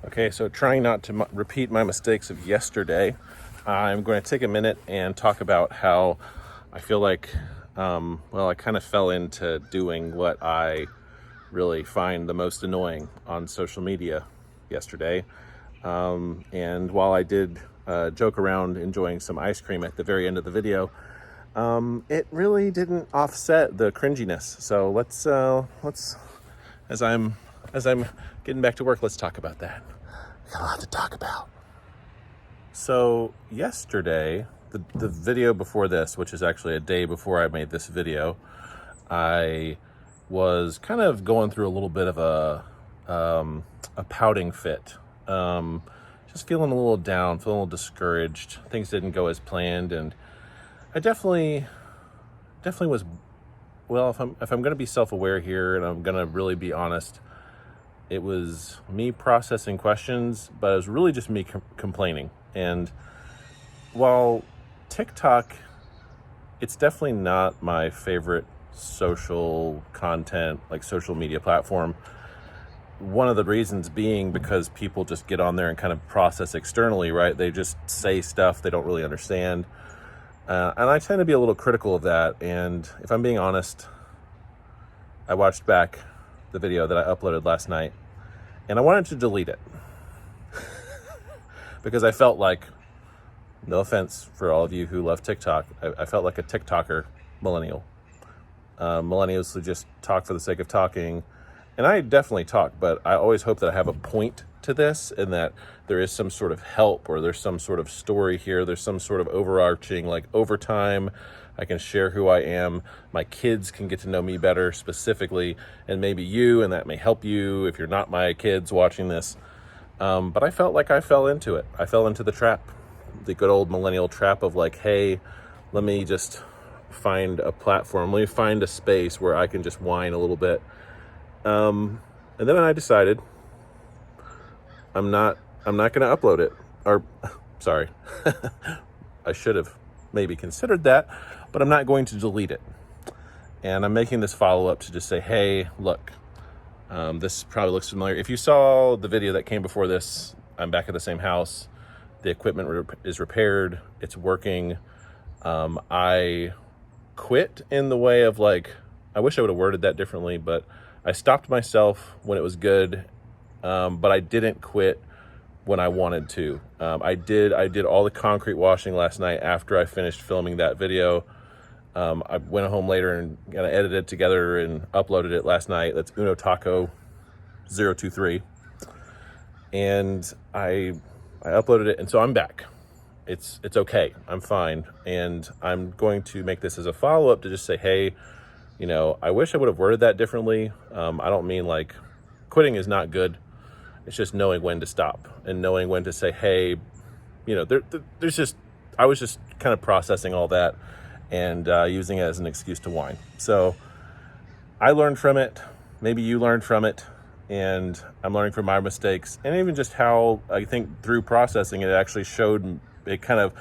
Okay, so trying not to repeat my mistakes of yesterday, I'm going to take a minute and talk about how I feel like, I kind of fell into doing what I really find the most annoying on social media yesterday. And while I did joke around enjoying some ice cream at the very end of the video, it really didn't offset the cringiness. So let's as I'm getting back to work, let's talk about that. Got a lot to talk about. So yesterday, the video before this, which is actually a day before I made this video, I was kind of going through a little bit of a pouting fit. Just feeling a little down, feeling a little discouraged. Things didn't go as planned, and I definitely was. Well, if I'm going to be self-aware here, and I'm going to really be honest, it was me processing questions, but it was really just me complaining. And while TikTok, it's definitely not my favorite social content, like social media platform. One of the reasons being because people just get on there and kind of process externally, right? They just say stuff they don't really understand. And I tend to be a little critical of that. And if I'm being honest, I watched back the video that I uploaded last night, and I wanted to delete it because I felt like, no offense for all of you who love TikTok, I felt like a TikToker millennial. Millennials who just talk for the sake of talking. And I definitely talk, but I always hope that I have a point to this and that there is some sort of help or there's some sort of story here. There's some sort of overarching, like over time, I can share who I am. My kids can get to know me better specifically, and maybe you, and that may help you if you're not my kids watching this. But I felt like I fell into it. I fell into the trap, the good old millennial trap of like, hey, let me just find a platform. Let me find a space where I can just whine a little bit. And then I decided I'm not going to upload it. Or, sorry, I should have maybe considered that, but I'm not going to delete it. And I'm making this follow-up to just say, hey, look, this probably looks familiar. If you saw the video that came before this, I'm back at the same house. The equipment is repaired. It's working. I quit in the way of like, I wish I would have worded that differently, but I stopped myself when it was good, but I didn't quit when I wanted to. I did all the concrete washing last night after I finished filming that video. I went home later and kind of edited it together and uploaded it last night. That's Taco 023. And I uploaded it, and so I'm back. It's okay. I'm fine. And I'm going to make this as a follow-up to just say, hey, you know, I wish I would have worded that differently. I don't mean like quitting is not good. It's just knowing when to stop and knowing when to say, hey, you know, I was just kind of processing all that and using it as an excuse to whine. So I learned from it. Maybe you learned from it. And I'm learning from my mistakes. And even just how I think through processing it actually showed, it kind of,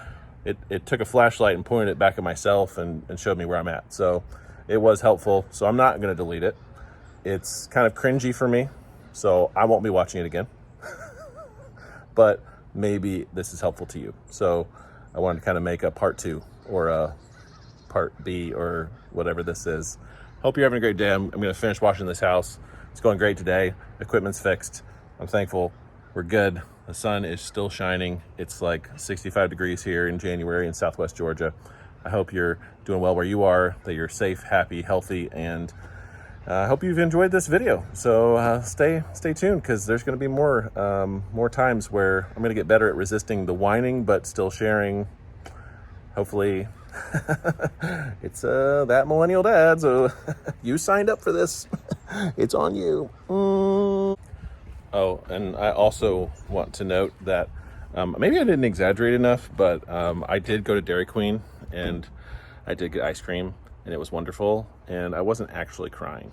it took a flashlight and pointed it back at myself and showed me where I'm at. So it was helpful. So I'm not going to delete it. It's kind of cringy for me, so I won't be watching it again. But maybe this is helpful to you. So I wanted to kind of make a part 2 or a part B or whatever this is. Hope you're having a great day. I'm going to finish washing this house. It's going great today. Equipment's fixed. I'm thankful. We're good. The sun is still shining. It's like 65 degrees here in January in Southwest Georgia. I hope you're doing well where you are, that you're safe, happy, healthy, and I hope you've enjoyed this video. So stay tuned, because there's going to be more times where I'm going to get better at resisting the whining, but still sharing. Hopefully, it's that millennial dad. So you signed up for this. It's on you. Oh, and I also want to note that maybe I didn't exaggerate enough, but I did go to Dairy Queen and I did get ice cream, and it was wonderful, and I wasn't actually crying.